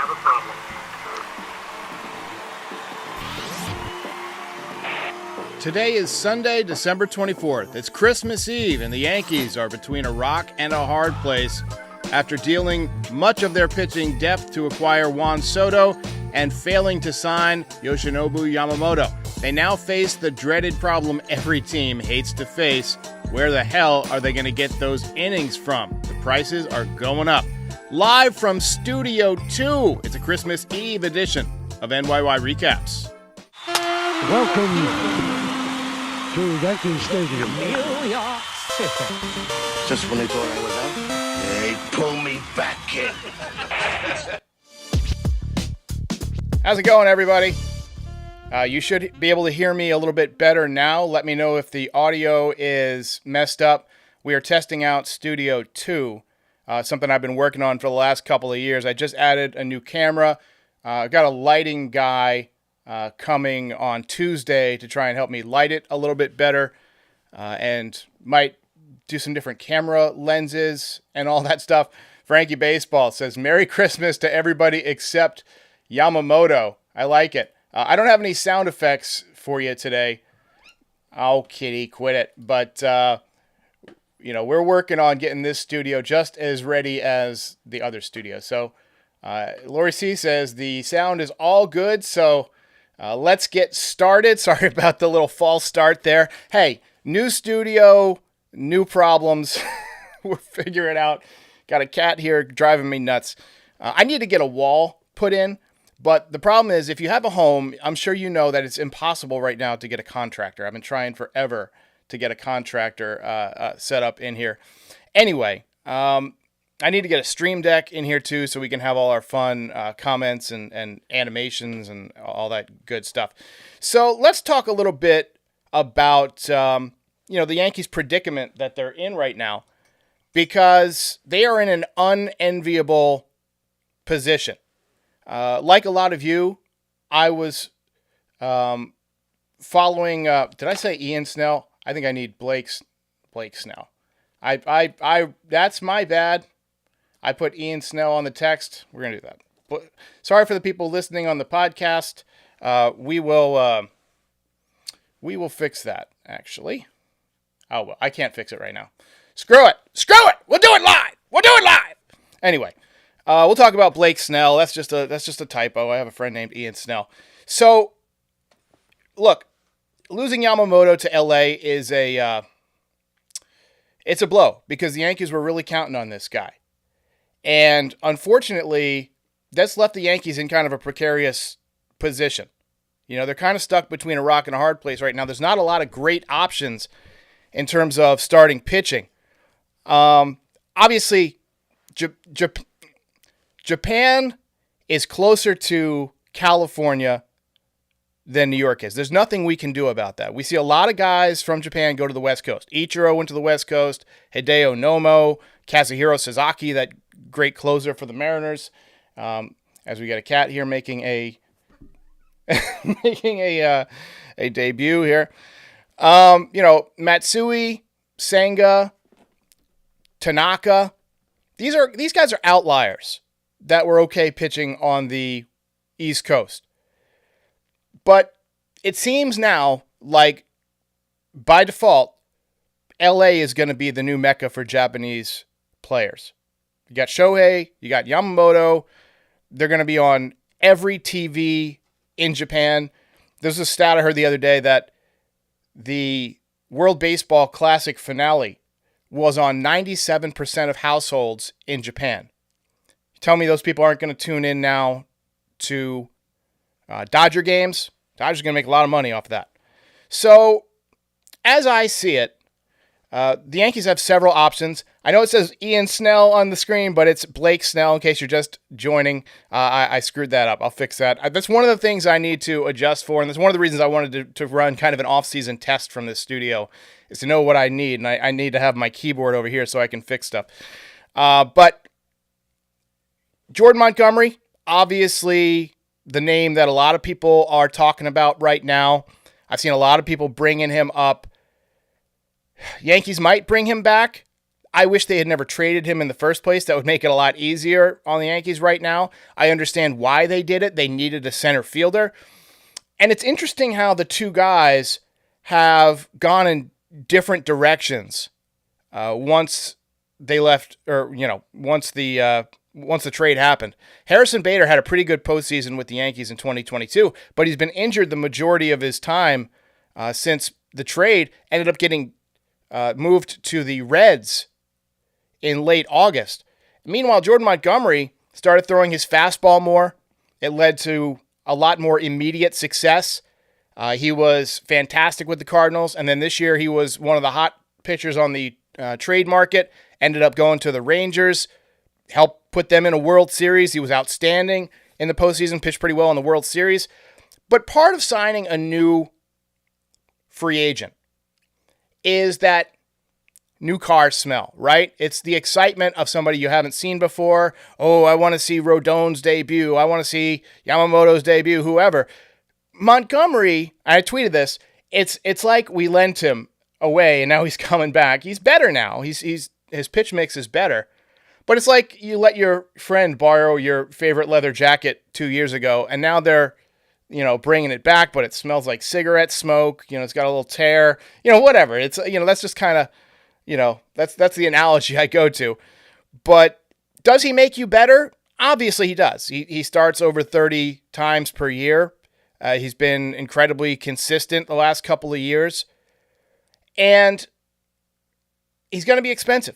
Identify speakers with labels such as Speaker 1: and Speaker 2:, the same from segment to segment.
Speaker 1: have a problem.
Speaker 2: Today is Sunday, December 24th. It's Christmas Eve, and the Yankees are between a rock and a hard place after dealing much of their pitching depth to acquire Juan Soto and failing to sign Yoshinobu Yamamoto. They now face the dreaded problem every team hates to face. Where the hell are they going to get those innings from? The prices are going up. Live from Studio 2, it's a Christmas Eve edition of NYY Recaps.
Speaker 3: Welcome to Yankee Stadium.
Speaker 4: New York City.
Speaker 5: Just when they thought I was out, they pull me back in.
Speaker 2: How's it going, everybody? You should be able to hear me a little bit better now. Let me know if the audio is messed up. We are testing out Studio 2, something I've been working on for the last couple of years. I just added a new camera. I've got a lighting guy coming on Tuesday to try and help me light it a little bit better, and might do some different camera lenses and all that stuff. Frankie Baseball says, Merry Christmas to everybody except Yamamoto. I like it. I don't have any sound effects for you today. Oh, kitty, quit it. But, we're working on getting this studio just as ready as the other studio. So, Lori C says the sound is all good, so let's get started. Sorry about the little false start there. Hey, new studio, new problems. We're figuring it out. Got a cat here driving me nuts. I need to get a wall put in, but the problem is if you have a home, I'm sure you know that it's impossible right now to get a contractor. I've been trying forever to get a contractor set up in here. Anyway, I need to get a stream deck in here too so we can have all our fun comments and animations and all that good stuff. So let's talk a little bit about the Yankees' predicament that they're in right now, because they are in an unenviable position. Like a lot of you, I was following, did I say Ian Snell? I think I need Blake Snell. I that's my bad. I put Ian Snell on the text. We're going to do that. But sorry for the people listening on the podcast. We will fix that, actually. Oh, well, I can't fix it right now. Screw it. We'll do it live. Anyway, we'll talk about Blake Snell. That's just a typo. I have a friend named Ian Snell. So, look, losing Yamamoto to LA is it's a blow because the Yankees were really counting on this guy. And unfortunately, that's left the Yankees in kind of a precarious position. They're kind of stuck between a rock and a hard place right now. There's not a lot of great options in terms of starting pitching. Obviously, Japan is closer to California than New York is. There's nothing we can do about that. We see a lot of guys from Japan go to the West Coast. Ichiro went to the West Coast. Hideo Nomo, Kazuhiro Sasaki, that great closer for the Mariners. As we got a cat here making a debut here. Matsui, Senga, Tanaka. These guys are outliers that were okay pitching on the East Coast. But it seems now like by default, LA is going to be the new mecca for Japanese players. You got Shohei, you got Yamamoto. They're going to be on every TV in Japan. There's a stat I heard the other day that the World Baseball Classic finale was on 97% of households in Japan. You tell me those people aren't going to tune in now to Dodger games? Dodgers are going to make a lot of money off of that. So, as I see it, the Yankees have several options. I know it says Ian Snell on the screen, but it's Blake Snell in case you're just joining. I screwed that up. I'll fix that. That's one of the things I need to adjust for, and that's one of the reasons I wanted to run kind of an off-season test from this studio, is to know what I need, and I need to have my keyboard over here so I can fix stuff. But Jordan Montgomery, obviously the name that a lot of people are talking about right now. I've seen a lot of people bringing him up. Yankees might bring him back. I wish they had never traded him in the first place. That would make it a lot easier on the Yankees right now. I understand why they did it. They needed a center fielder. And it's interesting how the two guys have gone in different directions once they left, or, once the trade happened. Harrison Bader had a pretty good postseason with the Yankees in 2022, but he's been injured the majority of his time since the trade. Ended up getting moved to the Reds in late August. Meanwhile, Jordan Montgomery started throwing his fastball more. It led to a lot more immediate success. He was fantastic with the Cardinals, and then this year he was one of the hot pitchers on the trade market. Ended up going to the Rangers, helped put them in a World Series. He was outstanding in the postseason, pitched pretty well in the World Series. But part of signing a new free agent is that new car smell, right? It's the excitement of somebody you haven't seen before. Oh, I want to see Rodon's debut. I want to see Yamamoto's debut, whoever. Montgomery, I tweeted this, it's like we lent him away and now he's coming back. He's better now. His pitch mix is better. But it's like you let your friend borrow your favorite leather jacket 2 years ago, and now they're, bringing it back, but it smells like cigarette smoke. It's got a little tear, whatever. It's, that's just kind of, that's the analogy I go to. But does he make you better? Obviously he does. He starts over 30 times per year. He's been incredibly consistent the last couple of years. And he's going to be expensive.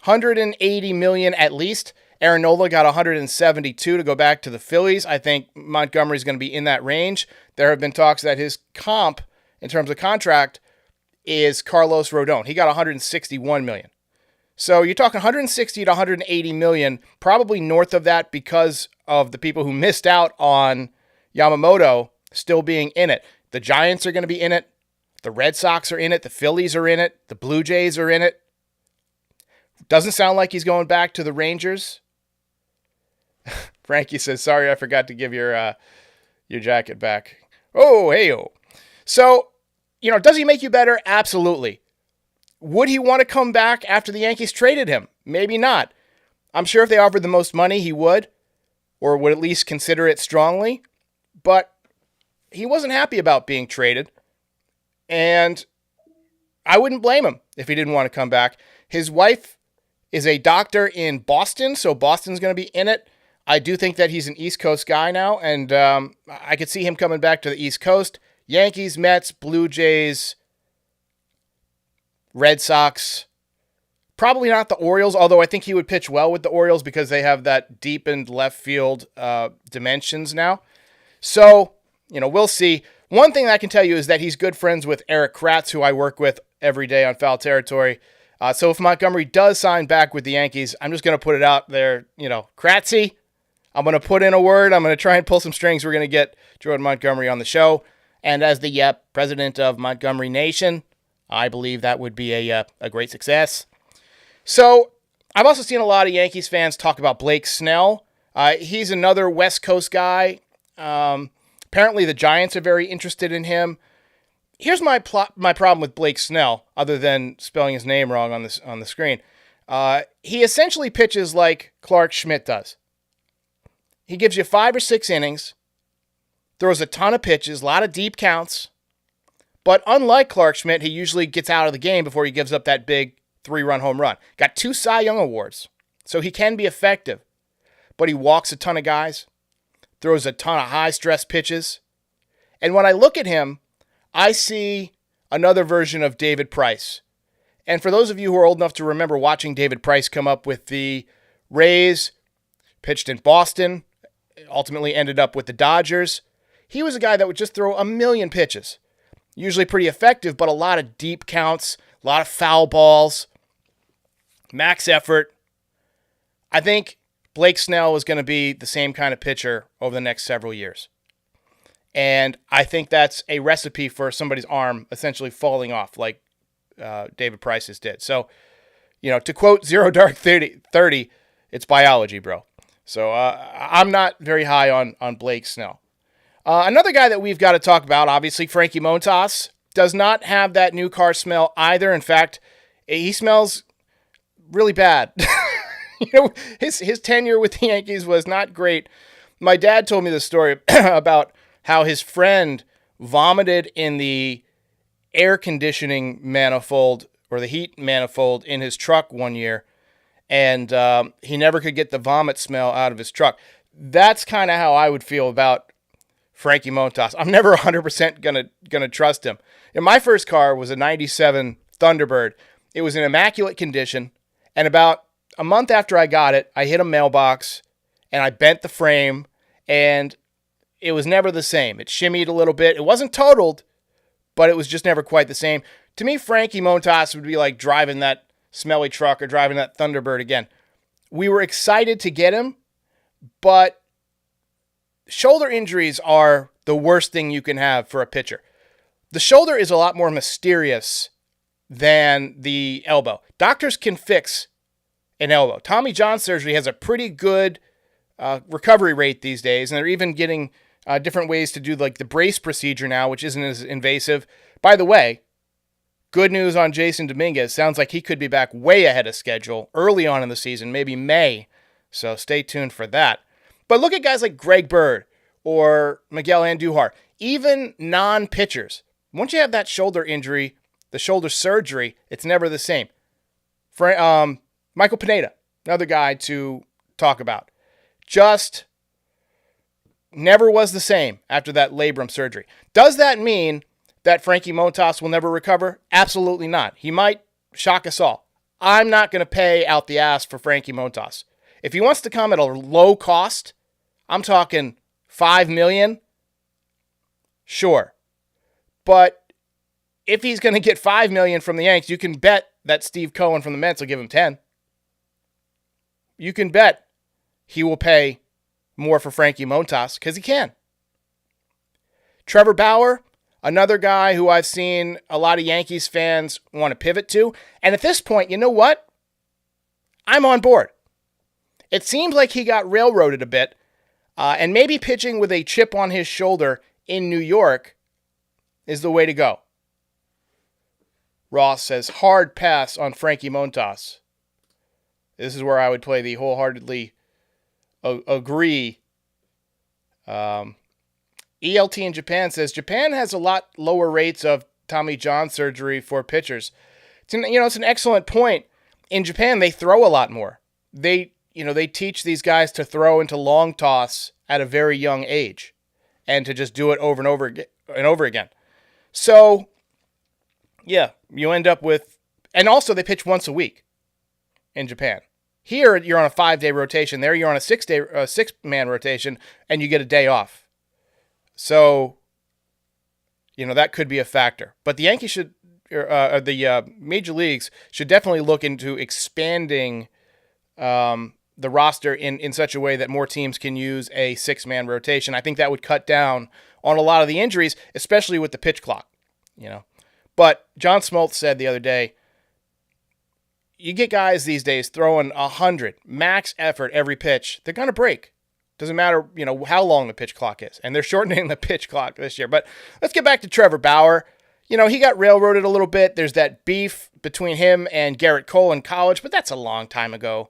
Speaker 2: $180 million at least. Aaron Nola got $172 to go back to the Phillies. I think Montgomery's going to be in that range. There have been talks that his comp, in terms of contract, is Carlos Rodon. He got $161 million. So you're talking $160 to $180 million, probably north of that because of the people who missed out on Yamamoto still being in it. The Giants are going to be in it. The Red Sox are in it. The Phillies are in it. The Blue Jays are in it. Doesn't sound like he's going back to the Rangers. Frankie says, sorry, I forgot to give your jacket back. Oh, hey-oh. So, does he make you better? Absolutely. Would he want to come back after the Yankees traded him? Maybe not. I'm sure if they offered the most money, he would, or would at least consider it strongly. But he wasn't happy about being traded, and I wouldn't blame him if he didn't want to come back. His wife is a doctor in Boston, so Boston's going to be in it. I do think that he's an East Coast guy now, and I could see him coming back to the East Coast. Yankees, Mets, Blue Jays, Red Sox. Probably not the Orioles, although I think he would pitch well with the Orioles because they have that deepened left field dimensions now. So, we'll see. One thing that I can tell you is that he's good friends with Eric Kratz, who I work with every day on Foul Territory. So if Montgomery does sign back with the Yankees, I'm just going to put it out there, Kratzy, I'm going to put in a word. I'm going to try and pull some strings. We're going to get Jordan Montgomery on the show. And as the president of Montgomery Nation, I believe that would be a great success. So I've also seen a lot of Yankees fans talk about Blake Snell. He's another West Coast guy. Apparently the Giants are very interested in him. Here's my problem with Blake Snell, other than spelling his name wrong on the screen. He essentially pitches like Clark Schmidt does. He gives you 5 or 6 innings, throws a ton of pitches, a lot of deep counts. But unlike Clark Schmidt, he usually gets out of the game before he gives up that big 3-run home run. Got 2 Cy Young awards, so he can be effective. But he walks a ton of guys, throws a ton of high-stress pitches. And when I look at him, I see another version of David Price. And for those of you who are old enough to remember watching David Price come up with the Rays, pitched in Boston, ultimately ended up with the Dodgers, he was a guy that would just throw a million pitches. Usually pretty effective, but a lot of deep counts, a lot of foul balls, max effort. I think Blake Snell is going to be the same kind of pitcher over the next several years. And I think that's a recipe for somebody's arm essentially falling off like David Price's did. So, to quote Zero Dark 30, it's biology, bro. So I'm not very high on Blake Snell. Another guy that we've got to talk about, obviously, Frankie Montas, does not have that new car smell either. In fact, he smells really bad. His tenure with the Yankees was not great. My dad told me the story about how his friend vomited in the air conditioning manifold or the heat manifold in his truck one year, and he never could get the vomit smell out of his truck. That's kind of how I would feel about Frankie Montas. I'm never 100% gonna trust him. And my first car was a 97 Thunderbird. It was in immaculate condition, and about a month after I got it, I hit a mailbox, and I bent the frame, and it was never the same. It shimmied a little bit. It wasn't totaled, but it was just never quite the same. To me, Frankie Montas would be like driving that smelly truck or driving that Thunderbird again. We were excited to get him, but shoulder injuries are the worst thing you can have for a pitcher. The shoulder is a lot more mysterious than the elbow. Doctors can fix an elbow. Tommy John surgery has a pretty good recovery rate these days, and they're even getting different ways to do like the brace procedure now, which isn't as invasive. By the way, good news on Jason Dominguez. Sounds like he could be back way ahead of schedule early on in the season, maybe May. So stay tuned for that. But look at guys like Greg Bird or Miguel Andujar, even non-pitchers. Once you have that shoulder injury, the shoulder surgery, it's never the same. Michael Pineda, another guy to talk about. Just never was the same after that labrum surgery. Does that mean that Frankie Montas will never recover? Absolutely not. He might shock us all. I'm not going to pay out the ass for Frankie Montas. If he wants to come at a low cost, I'm talking $5 million, sure. But if he's going to get $5 million from the Yanks, you can bet that Steve Cohen from the Mets will give him 10. You can bet he will pay more for Frankie Montas because he can. Trevor Bauer, another guy who I've seen a lot of Yankees fans want to pivot to. And at this point, you know what? I'm on board. It seems like he got railroaded a bit, and maybe pitching with a chip on his shoulder in New York is the way to go. Ross says, hard pass on Frankie Montas. This is where I would play the wholeheartedly agree. ELT in Japan says, Japan has a lot lower rates of Tommy John surgery for pitchers. It's an excellent point. In Japan, they throw a lot more. They teach these guys to throw into long toss at a very young age and to just do it over and over again. So, yeah, you end up with... And also, they pitch once a week in Japan. Here, you're on a 5-day rotation. There, you're on a 6-man rotation, and you get a day off. So, that could be a factor. But the Yankees should... the major leagues should definitely look into expanding the roster in such a way that more teams can use a 6-man rotation. I think that would cut down on a lot of the injuries, especially with the pitch clock. But John Smoltz said the other day, you get guys these days throwing 100 max effort every pitch, they're going to break. Doesn't matter, how long the pitch clock is. And they're shortening the pitch clock this year. But let's get back to Trevor Bauer. He got railroaded a little bit. There's that beef between him and Garrett Cole in college, but that's a long time ago.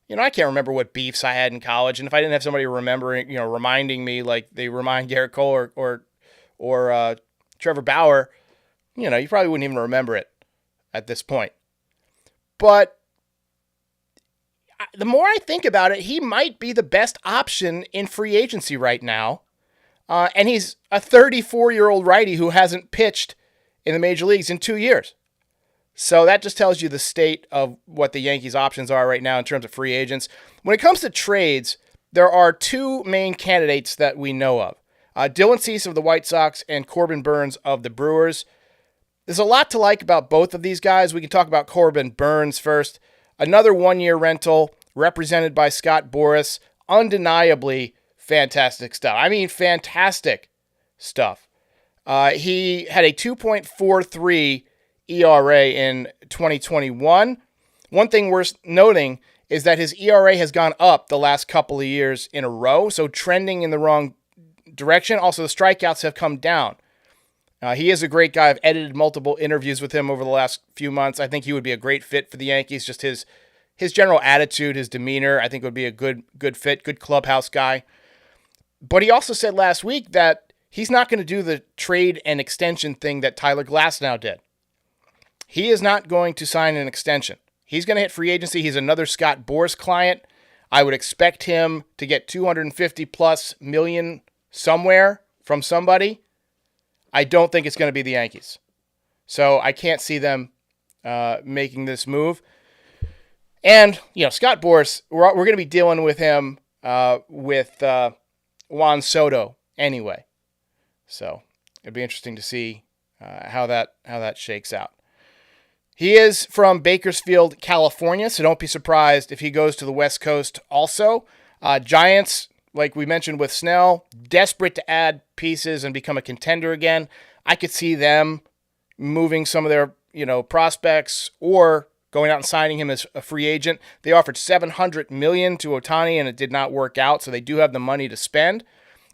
Speaker 2: I can't remember what beefs I had in college, and if I didn't have somebody reminding me like they remind Garrett Cole or Trevor Bauer, you probably wouldn't even remember it at this point. But the more I think about it, he might be the best option in free agency right now, and he's a 34-year-old righty who hasn't pitched in the major leagues in 2 years. So that just tells you the state of what the Yankees' options are right now in terms of free agents. When it comes to trades, there are two main candidates that we know of. Dylan Cease of the White Sox and Corbin Burns of the Brewers. There's a lot to like about both of these guys. We can talk about Corbin Burns first. Another one-year rental represented by Scott Boras. Undeniably fantastic stuff. I mean, fantastic stuff. He had a 2.43 ERA in 2021. One thing worth noting is that his ERA has gone up the last couple of years in a row, so trending in the wrong direction. Also, the strikeouts have come down. He is a great guy. I've edited multiple interviews with him over the last few months. I think he would be a great fit for the Yankees. Just his his general attitude, his demeanor, I think would be a good fit, good clubhouse guy. But he also said last week that he's not going to do the trade and extension thing that Tyler Glasnow did. He is not going to sign an extension. He's going to hit free agency. He's another Scott Boras client. I would expect him to get $250+ million somewhere from somebody. I don't think it's going to be the Yankees. So I can't see them making this move. And, Scott Boras, we're going to be dealing with him with Juan Soto anyway. So it'd be interesting to see how that shakes out. He is from Bakersfield, California, so don't be surprised if he goes to the West Coast also. Giants, like we mentioned with Snell, desperate to add pieces and become a contender again. I could see them moving some of their, prospects or going out and signing him as a free agent. They offered $700 million to Ohtani, and it did not work out, so they do have the money to spend.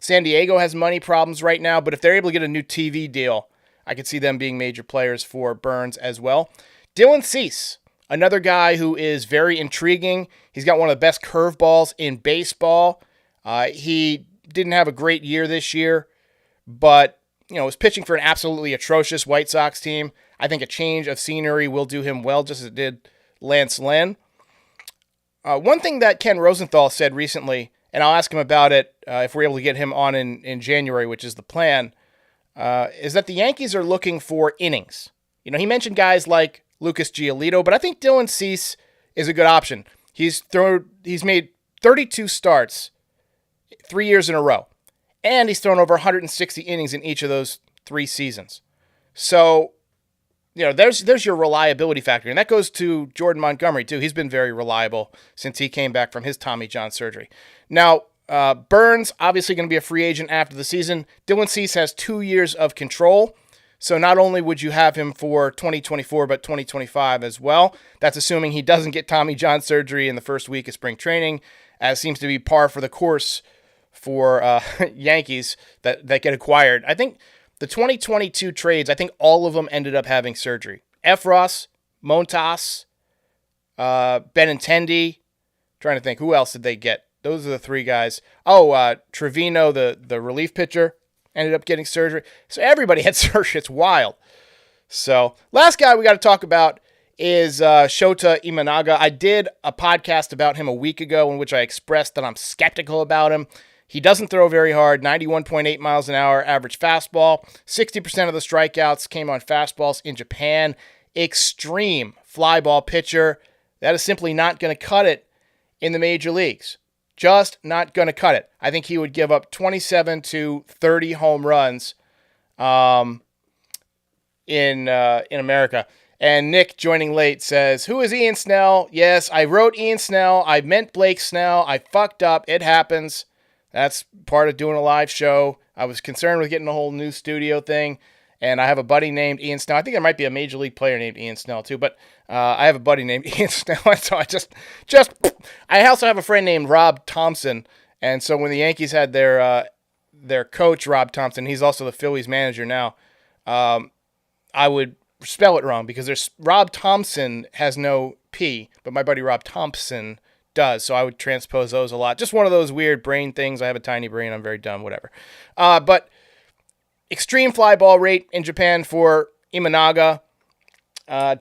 Speaker 2: San Diego has money problems right now, but if they're able to get a new TV deal, I could see them being major players for Burns as well. Dylan Cease, another guy who is very intriguing. He's got one of the best curveballs in baseball. He didn't have a great year this year, but was pitching for an absolutely atrocious White Sox team. I think a change of scenery will do him well, just as it did Lance Lynn. One thing that Ken Rosenthal said recently, and I'll ask him about it if we're able to get him on in January, which is the plan, is that the Yankees are looking for innings. He mentioned guys like Lucas Giolito, but I think Dylan Cease is a good option. He's made 32 starts 3 years in a row, and he's thrown over 160 innings in each of those 3 seasons. So, there's your reliability factor, and that goes to Jordan Montgomery too. He's been very reliable since he came back from his Tommy John surgery. Now, Burns obviously going to be a free agent after the season. Dylan Cease has 2 years of control. So not only would you have him for 2024, but 2025 as well. That's assuming he doesn't get Tommy John surgery in the first week of spring training, as seems to be par for the course for Yankees that get acquired. I think the 2022 trades, I think all of them ended up having surgery. Efros, Montas, Benintendi. Trying to think, who else did they get? Those are the 3 guys. Trevino, the relief pitcher, ended up getting surgery. So everybody had surgery. It's wild. So last guy we got to talk about is Shota Imanaga. I did a podcast about him a week ago in which I expressed that I'm skeptical about him. He doesn't throw very hard, 91.8 miles an hour average fastball. 60% of the strikeouts came on fastballs in Japan. Extreme fly ball pitcher. That is simply not going to cut it in the major leagues. Just not going to cut it. I think he would give up 27 to 30 home runs in America. And Nick, joining late, says, who is Ian Snell? Yes, I wrote Ian Snell. I meant Blake Snell. I fucked up. It happens. That's part of doing a live show. I was concerned with getting a whole new studio thing. And I have a buddy named Ian Snell. I think there might be a major league player named Ian Snell too, but I have a buddy named Ian Snell. So I also have a friend named Rob Thompson. And so when the Yankees had their coach, Rob Thompson, he's also the Phillies manager now, I would spell it wrong because Rob Thompson has no P, but my buddy Rob Thompson does. So I would transpose those a lot. Just one of those weird brain things. I have a tiny brain. I'm very dumb, whatever. But extreme fly ball rate in Japan for Imanaga.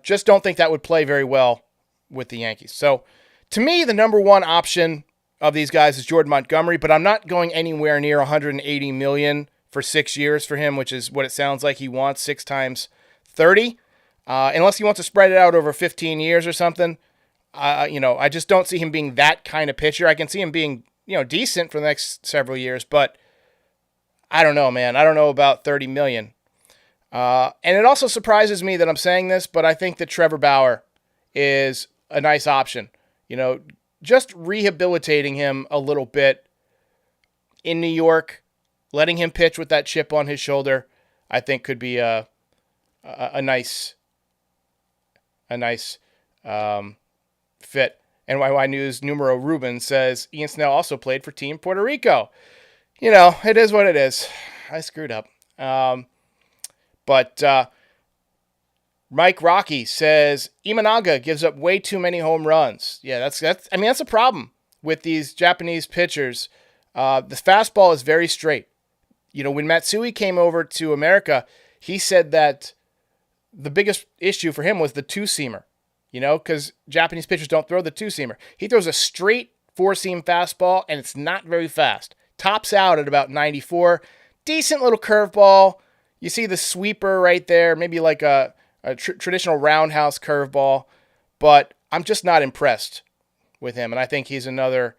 Speaker 2: Just don't think that would play very well with the Yankees. So to me, the number one option of these guys is Jordan Montgomery, but I'm not going anywhere near $180 million for 6 years for him, which is what it sounds like he wants, 6 times 30. Unless he wants to spread it out over 15 years or something. I just don't see him being that kind of pitcher. I can see him being, decent for the next several years, but I don't know, man. I don't know about $30 million. And it also surprises me that I'm saying this, but I think that Trevor Bauer is a nice option. Just rehabilitating him a little bit in New York, letting him pitch with that chip on his shoulder, I think could be a nice fit. NYY News numero Ruben says Ian Snell also played for Team Puerto Rico. It is what it is. I screwed up. But Mike Rocky says Imanaga gives up way too many home runs. Yeah, that's a problem with these Japanese pitchers. The fastball is very straight. When Matsui came over to America, he said that the biggest issue for him was the two-seamer, because Japanese pitchers don't throw the two-seamer. He throws a straight four-seam fastball, and it's not very fast. Tops out at about 94. Decent little curveball. You see the sweeper right there, maybe like a traditional roundhouse curveball, but I'm just not impressed with him, and I think he's another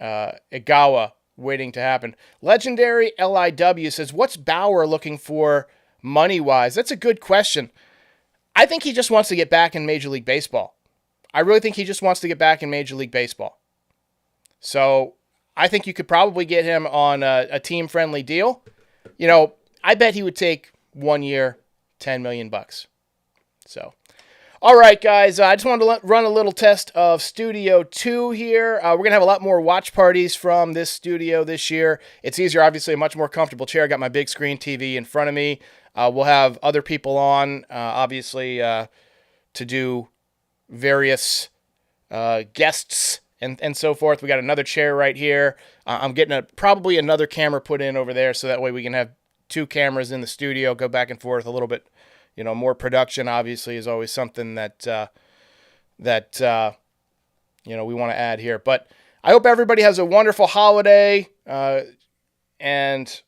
Speaker 2: Igawa waiting to happen. Legendary LIW says, what's Bauer looking for money-wise? That's a good question. I think he just wants to get back in Major League Baseball. I really think he just wants to get back in Major League Baseball. So I think you could probably get him on a team-friendly deal. I bet he would take 1 year, $10 million. So, all right, guys. I just wanted to run a little test of Studio 2 here. We're going to have a lot more watch parties from this studio this year. It's easier, obviously, a much more comfortable chair. I got my big screen TV in front of me. We'll have other people on, obviously, to do various guests and so forth. We got another chair right here. I'm getting probably another camera put in over there, so that way we can have 2 cameras in the studio, go back and forth a little bit. More production obviously is always something that we want to add here. But I hope everybody has a wonderful holiday, and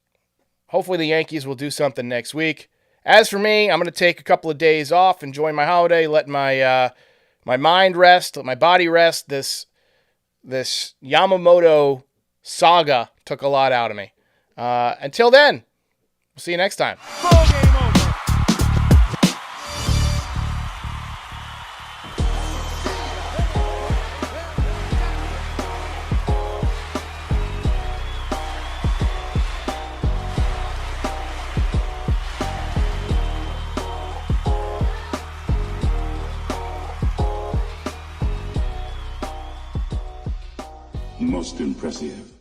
Speaker 2: hopefully the Yankees will do something next week. As for me, I'm going to take a couple of days off, enjoy my holiday, let my mind rest, let my body rest. This Yamamoto saga took a lot out of me. Until then, we'll see you next time.
Speaker 1: Most impressive.